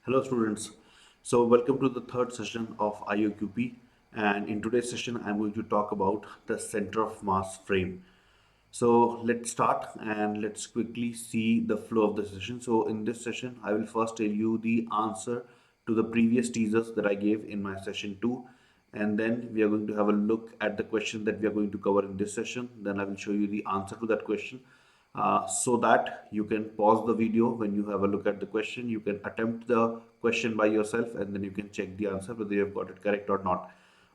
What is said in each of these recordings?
Hello students. So welcome to the third session of IOQP, and in today's session I'm going to talk about the center of mass frame. So let's start and let's quickly see the flow of the session. So in this session I will first tell you the answer to the previous teasers that I gave in my session 2, and then we are going to have a look at the question that we are going to cover in this session. Then I will show you the answer to that question, so that you can pause the video when you have a look at the question. You can attempt the question by yourself and then you can check the answer whether you have got it correct or not.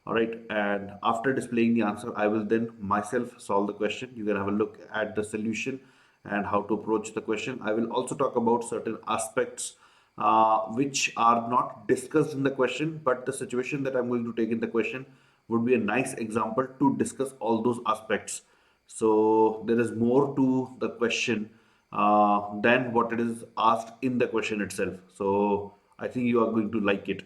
All right, and after displaying the answer I will then myself solve the question. You can have a look at the solution and how to approach the question. I will also talk about certain aspects which are not discussed in the question, but the situation that I'm going to take in the question would be a nice example to discuss all those aspects. So there is more to the question than what it is asked in the question itself. So I think you are going to like it.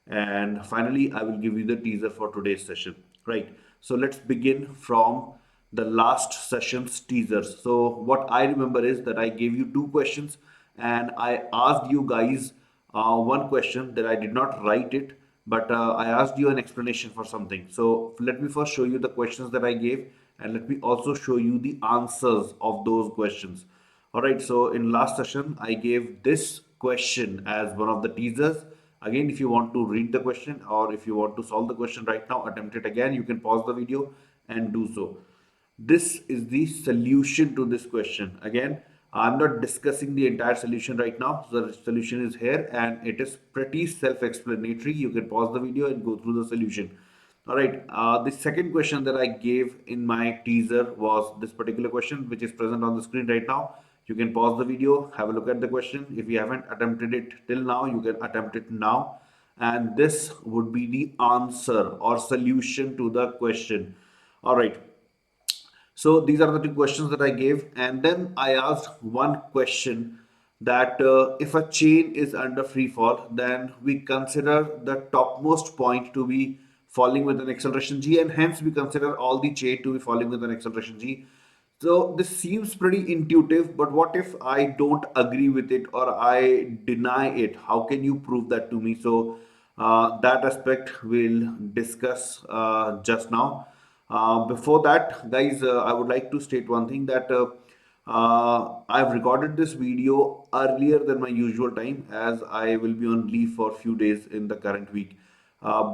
And finally, I will give you the teaser for today's session. Right. So let's begin from the last session's teasers. So what I remember is that I gave you two questions and I asked you guys one question that I did not write it, but I asked you an explanation for something. So let me first show you the questions that I gave, and let me also show you the answers of those questions. All right, so in last session, I gave this question as one of the teasers. Again, if you want to read the question or if you want to solve the question right now, attempt it again. You can pause the video and do so. This is the solution to this question. Again, I'm not discussing the entire solution right now. So the solution is here and it is pretty self-explanatory. You can pause the video and go through the solution. All right. The second question that I gave in my teaser was this particular question, which is present on the screen right now. You can pause the video, have a look at the question. If you haven't attempted it till now, you can attempt it now. And this would be the answer or solution to the question. All right. So these are the two questions that I gave, and then I asked one question that if a chain is under free fall, then we consider the topmost point to be falling with an acceleration g, and hence we consider all the chain to be falling with an acceleration g. So this seems pretty intuitive, but what if I don't agree with it or I deny it? How can you prove that to me? So that aspect we'll discuss just now. Before that, guys, I would like to state one thing that I've recorded this video earlier than my usual time as I will be on leave for a few days in the current week,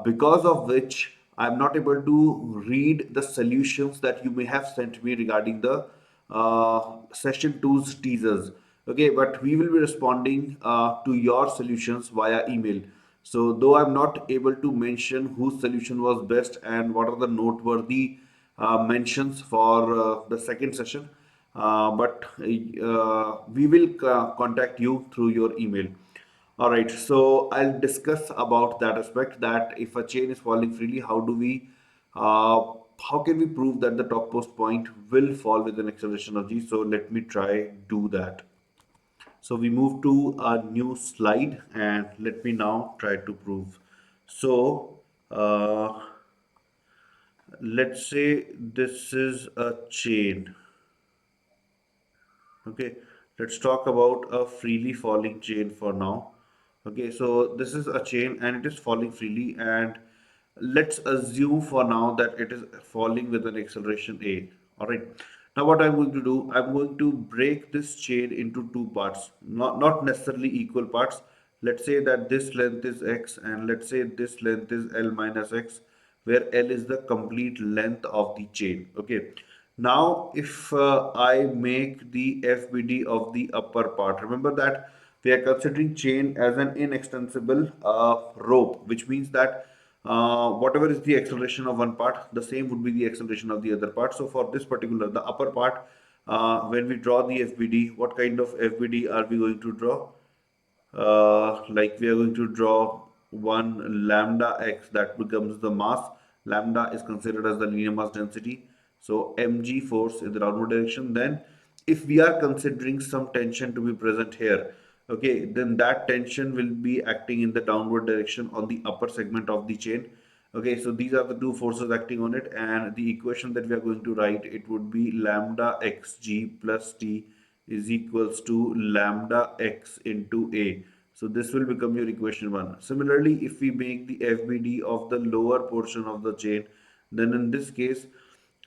because of which I'm not able to read the solutions that you may have sent me regarding the session two's teasers. Okay, but we will be responding to your solutions via email. So though I'm not able to mention whose solution was best and what are the noteworthy mentions for the second session, but we will contact you through your email. All right, so I'll discuss about that aspect, that if a chain is falling freely, uh, how can we prove that the topmost point will fall with an acceleration of g? So let me try do that. So we move to a new slide and let me now try to prove. So let's say this is a chain. Okay, let's talk about a freely falling chain for now. Okay, so this is a chain and it is falling freely, and let's assume for now that it is falling with an acceleration a. All right. Now what I'm going to do, I'm going to break this chain into two parts, not necessarily equal parts. Let's say that this length is x and let's say this length is L minus x, where L is the complete length of the chain. Okay. Now, if I make the FBD of the upper part, remember that we are considering chain as an inextensible rope, which means that whatever is the acceleration of one part, the same would be the acceleration of the other part. So for this particular, the upper part, when we draw the FBD, what kind of FBD are we going to draw? Like we are going to draw one lambda x, that becomes the mass. Lambda is considered as the linear mass density, so mg force in the downward direction. Then if we are considering some tension to be present here, okay, then that tension will be acting in the downward direction on the upper segment of the chain. Okay, so these are the two forces acting on it, and the equation that we are going to write, it would be lambda xg plus t is equals to lambda x into a. So this will become your equation 1. Similarly, if we make the FBD of the lower portion of the chain, then in this case,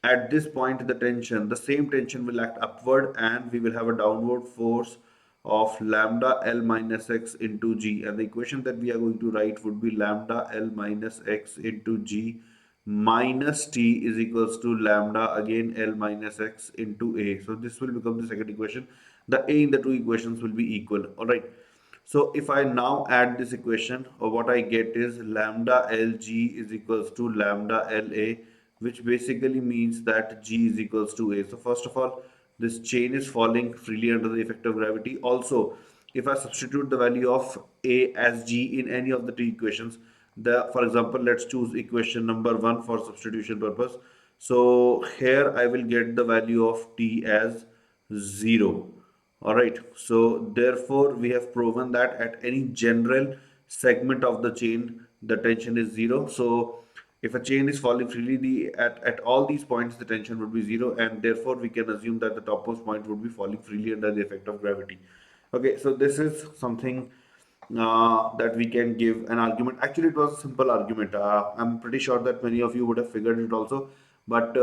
at this point, the same tension will act upward and we will have a downward force of lambda L minus X into G. And the equation that we are going to write would be lambda L minus X into G minus T is equals to lambda again L minus X into A. So this will become the second equation. The A in the two equations will be equal. All right. So if I now add this equation, what I get is lambda Lg is equals to lambda La, which basically means that G is equals to A. So first of all, this chain is falling freely under the effect of gravity. Also, if I substitute the value of A as G in any of the two equations, for example, let's choose equation number 1 for substitution purpose. So here I will get the value of T as 0. All right, so therefore we have proven that at any general segment of the chain, the tension is 0. So if a chain is falling freely, at all these points the tension would be 0, and therefore we can assume that the topmost point would be falling freely under the effect of gravity. Okay, so this is something that we can give an argument. Actually, it was a simple argument. I'm pretty sure that many of you would have figured it also. But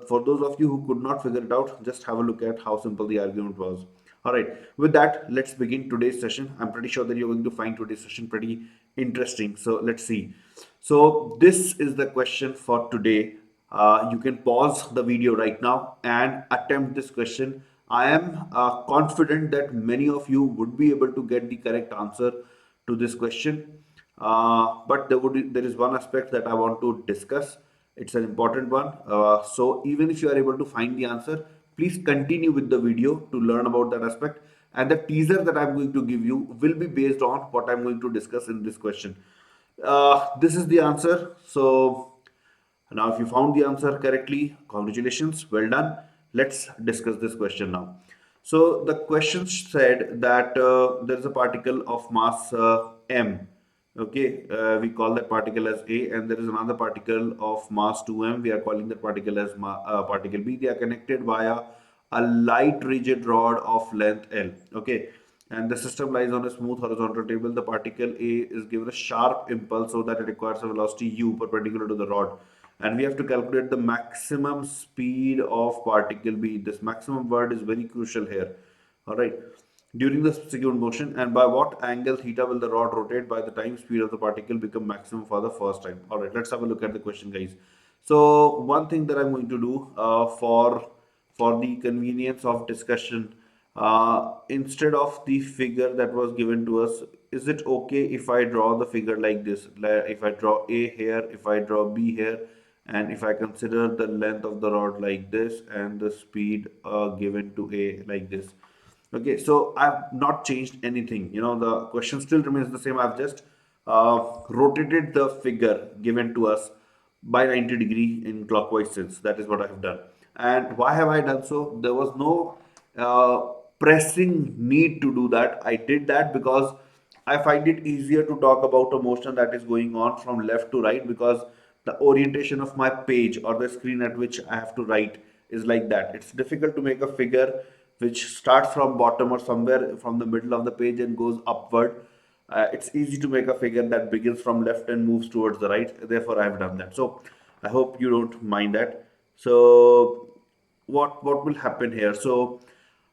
for those of you who could not figure it out, just have a look at how simple the argument was. All right, with that, let's begin today's session. I'm pretty sure that you're going to find today's session pretty interesting. So let's see. So this is the question for today. You can pause the video right now and attempt this question. I am confident that many of you would be able to get the correct answer to this question. But there is one aspect that I want to discuss. It's an important one. So even if you are able to find the answer, please continue with the video to learn about that aspect. And the teaser that I'm going to give you will be based on what I'm going to discuss in this question. This is the answer. So now, if you found the answer correctly, congratulations, well done. Let's discuss this question now. So the question said that there is a particle of mass m. Okay, we call that particle as A, and there is another particle of mass 2m. We are calling that particle as particle B. They are connected via a light rigid rod of length L. Okay, and the system lies on a smooth horizontal table. The particle A is given a sharp impulse so that it acquires a velocity u perpendicular to the rod, and we have to calculate the maximum speed of particle B. This maximum word is very crucial here. All right, during the subsequent motion, and by what angle theta will the rod rotate by the time speed of the particle become maximum for the first time. All right, let's have a look at the question, guys. So one thing that I'm going to do for the convenience of discussion, instead of the figure that was given to us, is it okay if I draw the figure like this? If I draw A here, if I draw B here, and if I consider the length of the rod like this and the speed given to A like this. Okay, so I've not changed anything. The question still remains the same. I've just rotated the figure given to us by 90 degree in clockwise sense. That is what I have done. And why have I done so? There was no pressing need to do that. I did that because I find it easier to talk about a motion that is going on from left to right, because the orientation of my page or the screen at which I have to write is like that. It's difficult to make a figure which starts from bottom or somewhere from the middle of the page and goes upward. It's easy to make a figure that begins from left and moves towards the right. Therefore, I have done that. So I hope you don't mind that. So what will happen here? So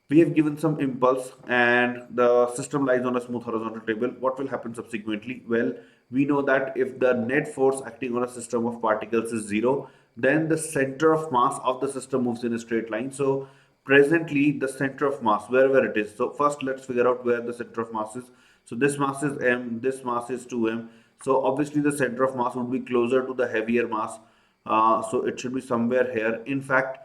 we have given some impulse and the system lies on a smooth horizontal table. What will happen subsequently? Well, we know that if the net force acting on a system of particles is 0, then the center of mass of the system moves in a straight line. So presently the center of mass, wherever it is. So first let's figure out where the center of mass is. So this mass is m, this mass is 2m. So obviously the center of mass would be closer to the heavier mass. So it should be somewhere here. In fact,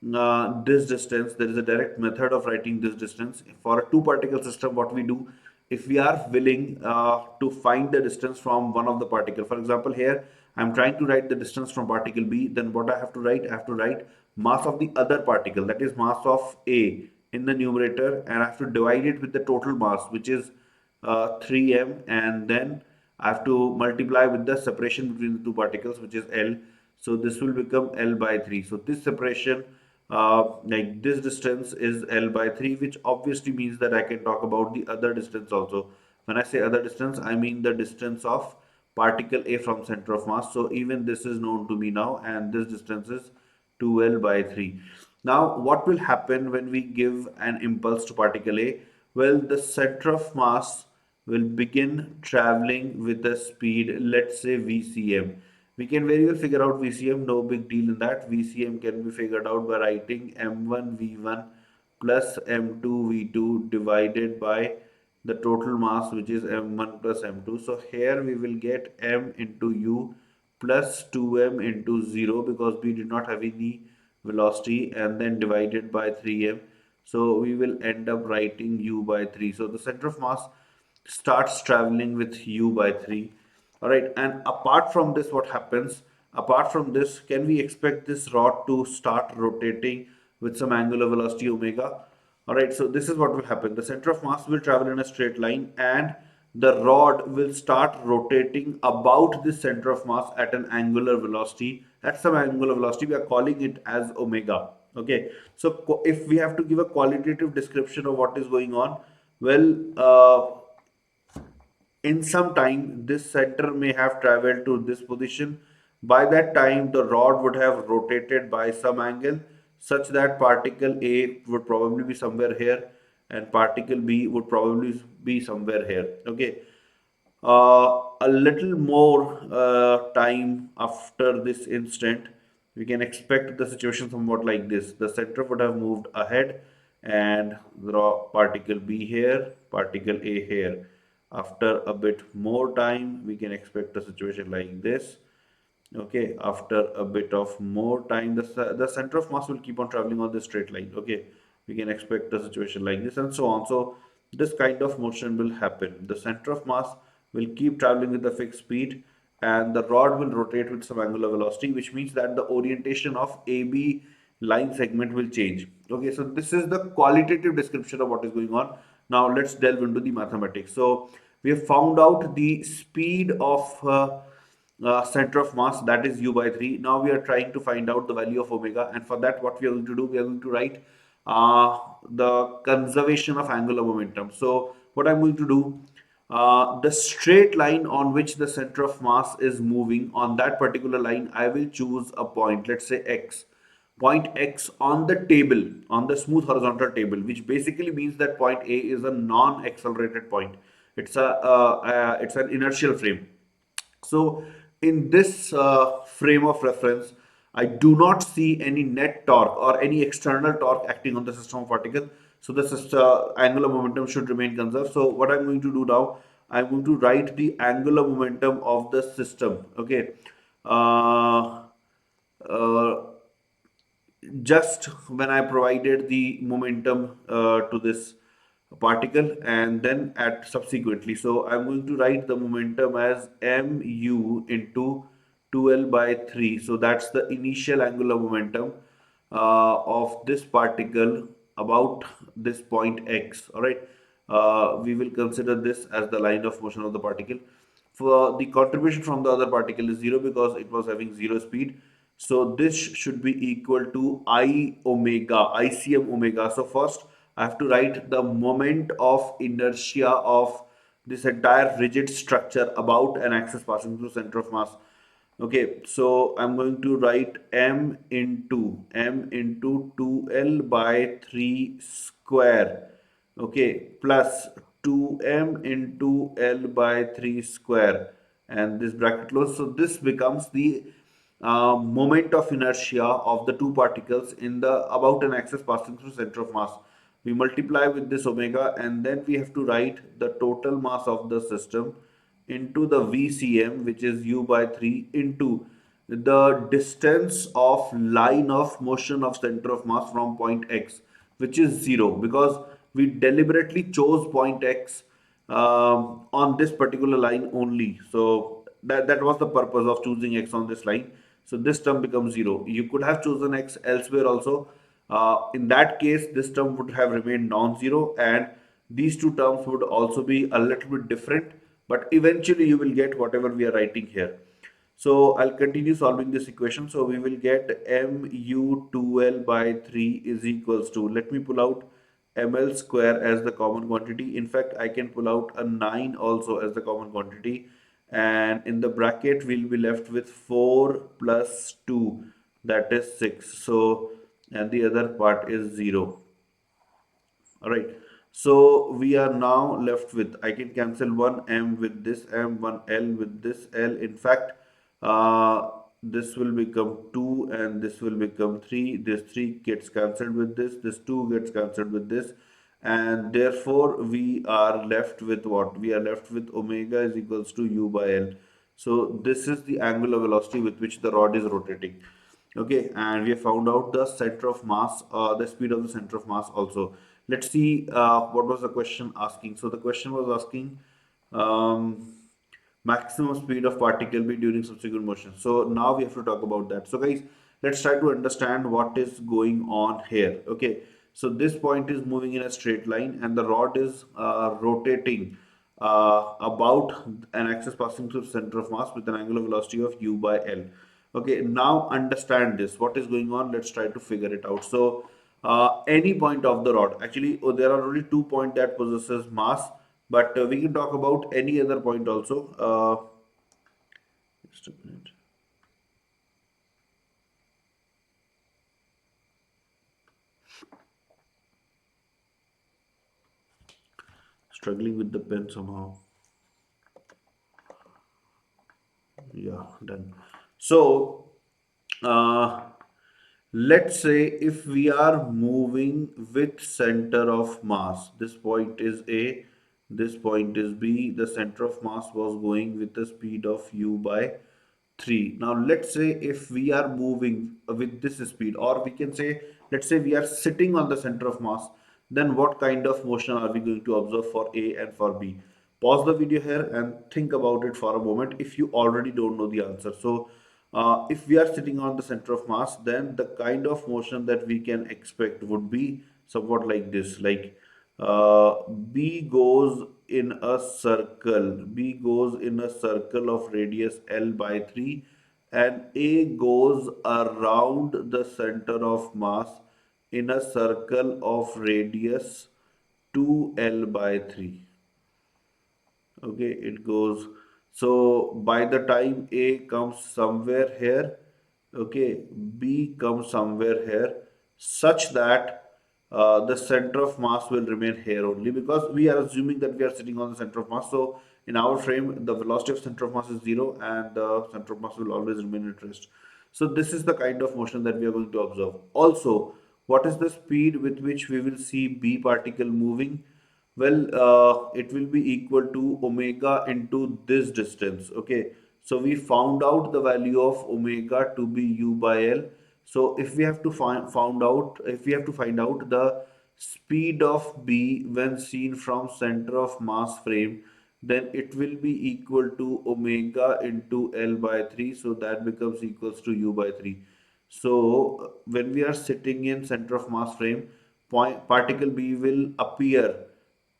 this distance, there is a direct method of writing this distance. For a two particle system, what we do, if we are willing to find the distance from one of the particle, for example here I'm trying to write the distance from particle B, then what I have to write, I have to write mass of the other particle, that is mass of A, in the numerator, and I have to divide it with the total mass, which is 3m, and then I have to multiply with the separation between the two particles, which is L. So this will become L by 3. So this separation, like this distance is L by 3, which obviously means that I can talk about the other distance also. When I say other distance, I mean the distance of particle A from center of mass. So even this is known to me now, and this distance is 2L by 3. Now, what will happen when we give an impulse to particle A? Well, the center of mass will begin traveling with the speed, let's say VCM. We can very well figure out VCM, no big deal in that. VCM can be figured out by writing m1 v1 plus m2 v2 divided by the total mass, which is m1 plus m2. So here we will get m into u plus 2m into 0, because we did not have any velocity, and then divided by 3m. So we will end up writing u by 3. So the center of mass starts traveling with u by 3. All right, and apart from this, what happens? Apart from this, can we expect this rod to start rotating with some angular velocity omega? All right, so this is what will happen. The center of mass will travel in a straight line, and the rod will start rotating about the center of mass at an angular velocity. At some angular velocity, we are calling it as omega. Okay, so if we have to give a qualitative description of what is going on, well, in some time, this center may have traveled to this position. By that time, the rod would have rotated by some angle such that particle A would probably be somewhere here and particle B would probably be somewhere here. Okay. A little more time after this instant, we can expect the situation somewhat like this. The center would have moved ahead and the particle B here, particle A here. After a bit more time, we can expect a situation like this. Okay, after a bit of more time, the center of mass will keep on traveling on this straight line. Okay, we can expect a situation like this and so on. So this kind of motion will happen. The center of mass will keep traveling with a fixed speed, and the rod will rotate with some angular velocity, which means that the orientation of AB line segment will change. Okay, so this is the qualitative description of what is going on. Now let's delve into the mathematics. So we have found out the speed of center of mass, that is u by 3. Now we are trying to find out the value of omega, and for that what we are going to do, we are going to write the conservation of angular momentum. So what I'm going to do, the straight line on which the center of mass is moving, on that particular line I will choose a point, let's say x, point x on the table, on the smooth horizontal table, which basically means that point A is a non-accelerated point. It's an inertial frame. So in this frame of reference, I do not see any net torque or any external torque acting on the system of particle. So the angular momentum should remain conserved. So what I'm going to do now, I'm going to write the angular momentum of the system. Okay. Uh, uh, just when I provided the momentum to this particle, and then at subsequently. So I'm going to write the momentum as mu into 2L by 3. So that's the initial angular momentum of this particle about this point x. All right. We will consider this as the line of motion of the particle. For the contribution from the other particle is 0 because it was having 0 speed. So this should be equal to I omega, ICM omega. So first I have to write the moment of inertia of this entire rigid structure about an axis passing through center of mass. Okay, so I'm going to write m into 2L by 3 square. Okay, plus 2m into L by 3 square, and this bracket close. So this becomes the moment of inertia of the two particles in the about an axis passing through center of mass. We multiply with this omega, and then we have to write the total mass of the system into the VCM, which is u by 3, into the distance of line of motion of center of mass from point x, which is 0, because we deliberately chose point x on this particular line only. So that was the purpose of choosing x on this line. So this term becomes 0. You could have chosen x elsewhere also. In that case, this term would have remained non-zero, and these two terms would also be a little bit different, but eventually you will get whatever we are writing here. So I'll continue solving this equation. So we will get mu2L by 3 is equals to, let me pull out ml square as the common quantity. In fact, I can pull out a 9 also as the common quantity, and in the bracket we'll be left with 4 plus 2, that is 6. So, and the other part is 0. All right. So we are now left with, I can cancel one M with this M, one L with this L. In fact, this will become 2 and this will become 3. This 3 gets cancelled with this 2 gets cancelled with this. And therefore, we are left with what? We are left with omega is equals to U by L. So this is the angular velocity with which the rod is rotating. Okay, and we have found out the center of mass, the speed of the center of mass also. Let's see what was the question asking. So the question was asking um, maximum speed of particle B during subsequent motion. So now we have to talk about that. So guys, let's try to understand what is going on here. Okay, so this point is moving in a straight line and the rod is rotating about an axis passing through the center of mass with an angular velocity of u by L. Okay, now understand this. What is going on? Let's try to figure it out. So, any point of the rod, actually, there are only 2 points that possesses mass, but we can talk about any other point also. Just a minute. Struggling with the pen somehow. Yeah, done. So, uh, let's say if we are moving with center of mass, this point is A, this point is B, the center of mass was going with the speed of u by 3. Now let's say if we are moving with this speed, or we can say, let's say we are sitting on the center of mass, then what kind of motion are we going to observe for A and for B? Pause the video here and think about it for a moment if you already don't know the answer. So if we are sitting on the center of mass, then the kind of motion that we can expect would be somewhat like this, like B goes in a circle, B goes in a circle of radius L by 3, and A goes around the center of mass in a circle of radius 2L by 3. Okay, it goes, so by the time A comes somewhere here, okay, B comes somewhere here, such that the center of mass will remain here only, because we are assuming that we are sitting on the center of mass. So in our frame the velocity of center of mass is 0 and the center of mass will always remain at rest. So this is the kind of motion that we are going to observe. Also, what is the speed with which we will see B particle moving? Well, it will be equal to omega into this distance. Okay, so we found out the value of omega to be u by L. So if we have to find out the speed of B when seen from center of mass frame, then it will be equal to omega into L by 3. So that becomes equals to u by 3. So when we are sitting in center of mass frame, particle B will appear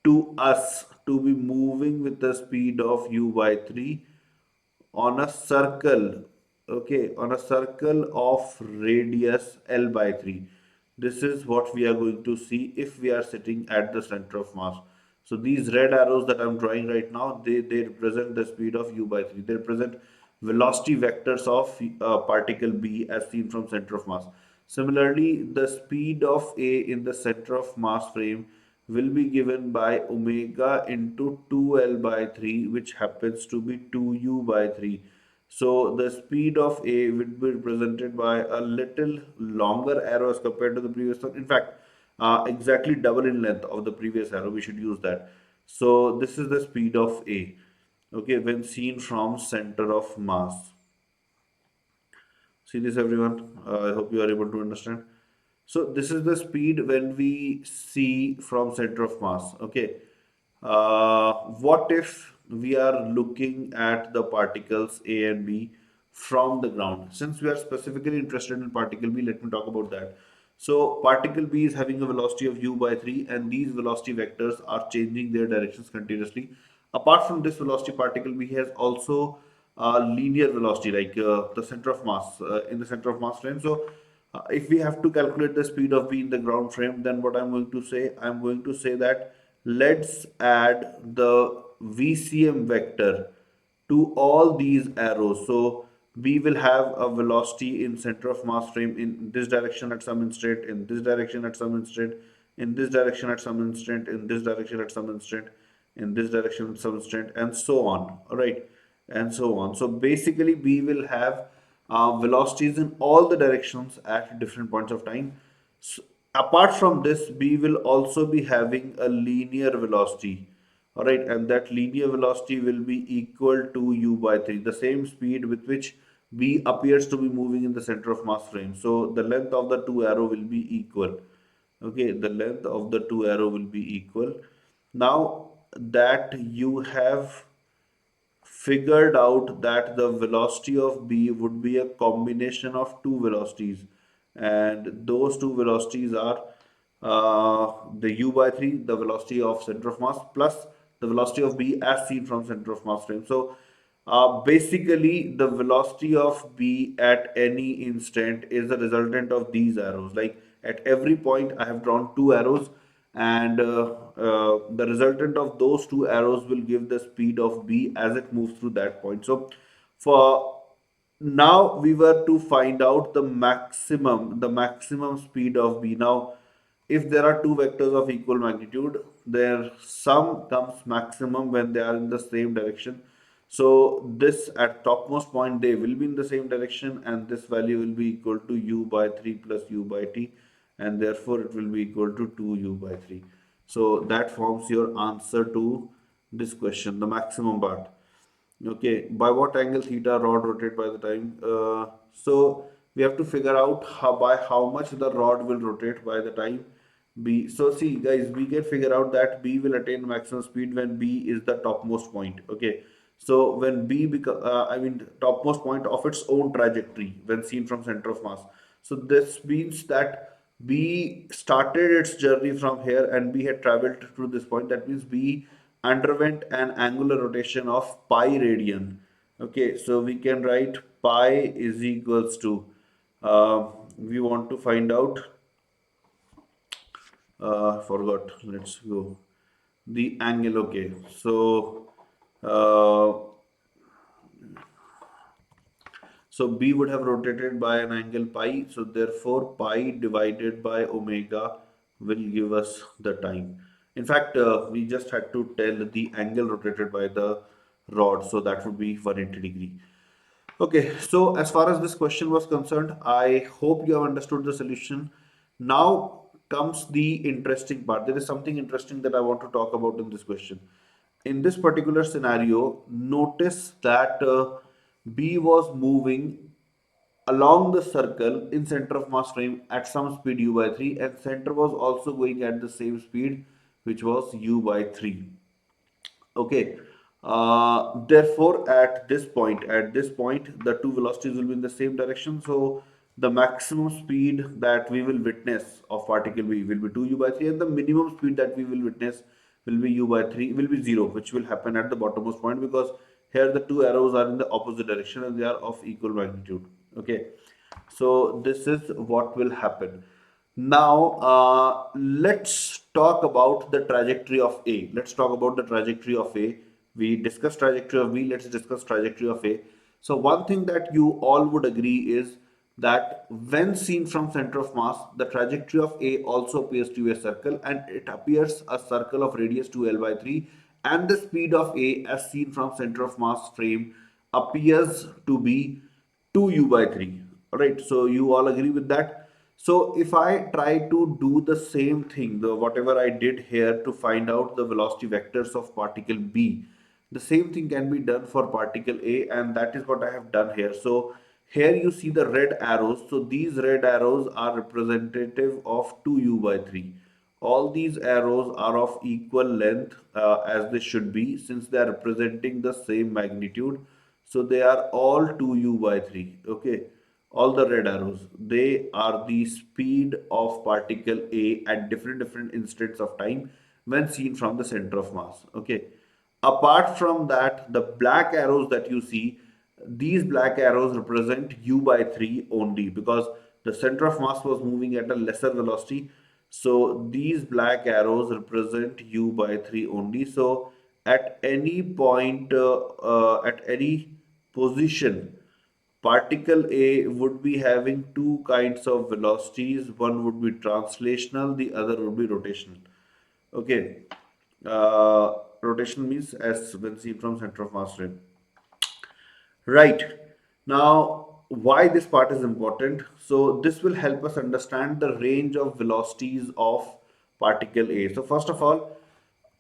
to us to be moving with the speed of u by 3 on a circle, okay, on a circle of radius L by 3. This is what we are going to see if we are sitting at the center of mass. So these red arrows that I'm drawing right now, they represent the speed of u by 3. They represent velocity vectors of particle B as seen from center of mass. Similarly, the speed of A in the center of mass frame will be given by omega into 2L by 3, which happens to be 2U by 3. So the speed of A will be represented by a little longer arrow as compared to the previous one. In fact, exactly double in length of the previous arrow. We should use that. So this is the speed of A, okay, when seen from center of mass. See this, everyone? I hope you are able to understand. So this is the speed when we see from center of mass. Okay. What if we are looking at the particles A and B from the ground? Since we are specifically interested in particle B, let me talk about that. So particle B is having a velocity of u by 3, and these velocity vectors are changing their directions continuously. Apart from this velocity, particle B has also linear velocity, like the center of mass, in the center of mass frame. So If we have to calculate the speed of B in the ground frame, then what I'm going to say, I'm going to say that let's add the VCM vector to all these arrows. So we will have a velocity in center of mass frame in this direction at some instant, in this direction at some instant, in this direction at some instant, in this direction at some instant, in this direction at some instant, and so on. All right, and so on. So basically, we will have velocities in all the directions at different points of time. So, apart from this, we will also be having a linear velocity. All right, and that linear velocity will be equal to u by 3, the same speed with which B appears to be moving in the center of mass frame. So the length of the two arrow will be equal. Okay, the length of the two arrow will be equal. Now that you have figured out that the velocity of B would be a combination of two velocities, and those two velocities are the u by 3, the velocity of center of mass, plus the velocity of B as seen from center of mass frame. So basically, the velocity of B at any instant is the resultant of these arrows. Like at every point, I have drawn two arrows, and the resultant of those two arrows will give the speed of B as it moves through that point. So, for now we were to find out the maximum speed of B. Now if there are two vectors of equal magnitude, their sum comes maximum when they are in the same direction. So this at topmost point they will be in the same direction, and this value will be equal to u by 3 plus u by t, and therefore it will be equal to 2u by 3. So that forms your answer to this question, the maximum part. Okay, by what angle theta rod rotate by the time? So we have to figure out by how much the rod will rotate by the time B. So see guys, we can figure out that B will attain maximum speed when B is the topmost point. Okay, so when B become, I mean topmost point of its own trajectory when seen from center of mass. So this means that B started its journey from here and B had traveled to this point. That means B underwent an angular rotation of pi radian. Okay, so we can write pi is equals to, we want to find out, forgot, let's go, the angle. Okay, so uh, so B would have rotated by an angle pi. So therefore, pi divided by omega will give us the time. In fact, we just had to tell the angle rotated by the rod. So that would be 180 degree. Okay, so as far as this question was concerned, I hope you have understood the solution. Now comes the interesting part. There is something interesting that I want to talk about in this question. In this particular scenario, notice that B was moving along the circle in center of mass frame at some speed u by 3, and center was also going at the same speed, which was u by 3. Okay. Therefore, at this point, the two velocities will be in the same direction. So the maximum speed that we will witness of particle B will be 2u by 3, and the minimum speed that we will witness will be u by 3, will be 0, which will happen at the bottommost point, because here the two arrows are in the opposite direction and they are of equal magnitude. Okay. So this is what will happen. Now, let's talk about the trajectory of A. Let's talk about the trajectory of A. We discussed trajectory of B. Let's discuss trajectory of A. So one thing that you all would agree is that when seen from center of mass, the trajectory of A also appears to be a circle, and it appears a circle of radius 2l by 3, and the speed of A as seen from center of mass frame appears to be 2u by 3. All right, so you all agree with that. So if I try to do the same thing, the whatever I did here to find out the velocity vectors of particle B, the same thing can be done for particle A, and that is what I have done here. So here you see the red arrows. So these red arrows are representative of 2u by 3. All these arrows are of equal length, as they should be, since they are representing the same magnitude. So they are all 2u by 3. Okay, all the red arrows, they are the speed of particle A at different instants of time when seen from the center of mass. Okay, apart from that, the black arrows that you see, these black arrows represent u by 3 only, because The center of mass was moving at a lesser velocity. So these black arrows represent u by 3 only. So at any point, at any position, particle A would be having two kinds of velocities. One would be translational, the other would be rotational. Okay. Rotational means as when seen from center of mass frame. Right. Now, why this part is important? So, this will help us understand the range of velocities of particle A. So, first of all,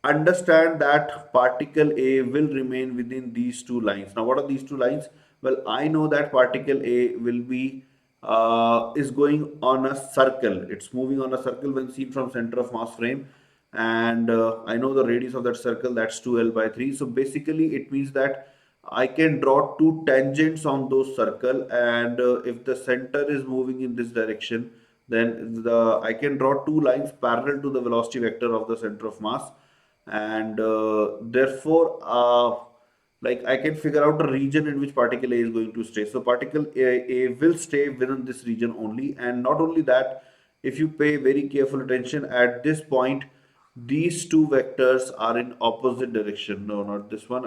understand that particle A will remain within these two lines. Now, what are these two lines? Well, I know that particle A will be is going on a circle. It's moving on a circle when seen from center of mass frame, and I know the radius of that circle, that's 2L by 3. So basically, it means that I can draw two tangents on those circle, and if the center is moving in this direction, then I can draw two lines parallel to the velocity vector of the center of mass, and therefore like I can figure out the region in which particle A is going to stay. So particle A will stay within this region only, and not only that, if you pay very careful attention at this point, these two vectors are in opposite direction. No, not this one.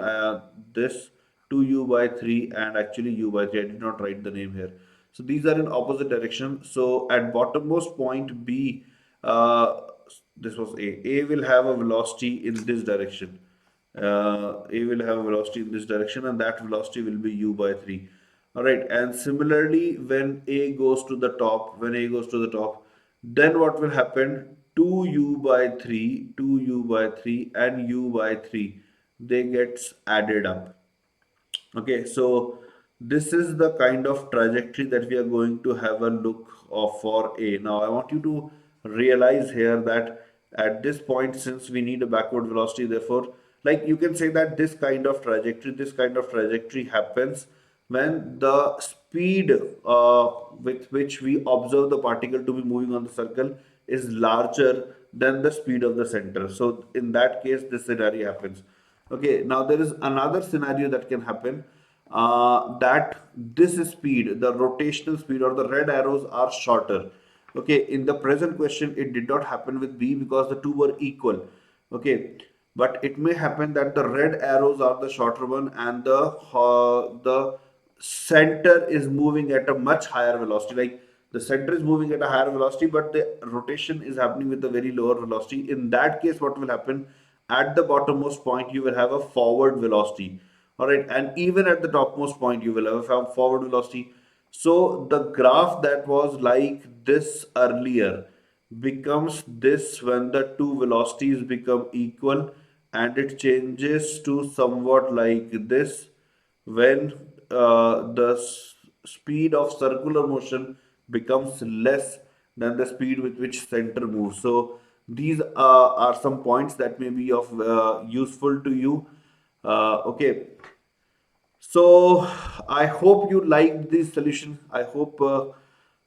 This 2u by 3 and actually u by 3. I did not write the name here. So these are in opposite direction. So at bottommost point B, this was A. A will have a velocity in this direction. A will have a velocity in this direction, and that velocity will be u by 3. All right, and similarly, when A goes to the top, then what will happen? 2u by 3, 2u by 3, and u by 3, they gets added up. Okay, so this is the kind of trajectory that we are going to have a look of for A. Now, I want you to realize here that at this point, since we need a backward velocity, therefore, like you can say that this kind of trajectory happens when the speed with which we observe the particle to be moving on the circle is larger than the speed of the center. So in that case, this scenario happens. Okay, now there is another scenario that can happen, that this speed, the rotational speed or the red arrows are shorter. Okay, in the present question, it did not happen with B because the two were equal. Okay, but it may happen that the red arrows are the shorter one, and the center is moving at a much higher velocity. Like the center is moving at a higher velocity, but the rotation is happening with a very lower velocity. In that case, what will happen? At the bottommost point, you will have a forward velocity. All right, and even at the topmost point, you will have a forward velocity. So the graph that was like this earlier becomes this when the two velocities become equal, and it changes to somewhat like this when the speed of circular motion becomes less than the speed with which center moves. So these are some points that may be of useful to you. Okay, so I hope you liked this solution. I hope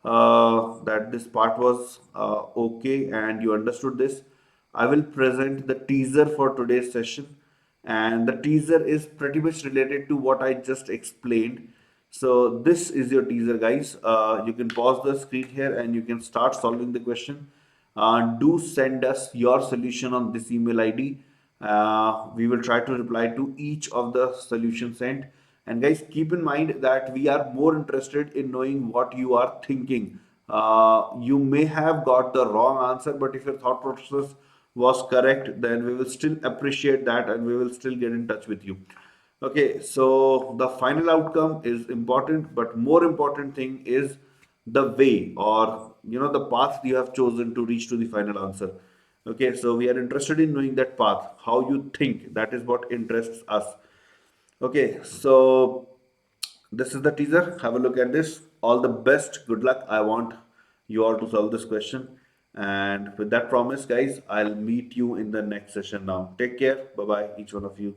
that this part was okay and you understood this. I will present the teaser for today's session, and the teaser is pretty much related to what I just explained. So this is your teaser, guys. You can pause the screen here and you can start solving the question. Do send us your solution on this email ID. We will try to reply to each of the solutions sent. And guys, keep in mind that we are more interested in knowing what you are thinking. You may have got the wrong answer, but if your thought process was correct, then we will still appreciate that and we will still get in touch with you. Okay, so the final outcome is important, but more important thing is the way, or the path you have chosen to reach to the final answer. Okay, so we are interested in knowing that path, how you think. That is what interests us. Okay, so this is the teaser. Have a look at this. All the best. Good luck. I want you all to solve this question. And with that promise, guys, I'll meet you in the next session now. Take care. Bye bye, each one of you.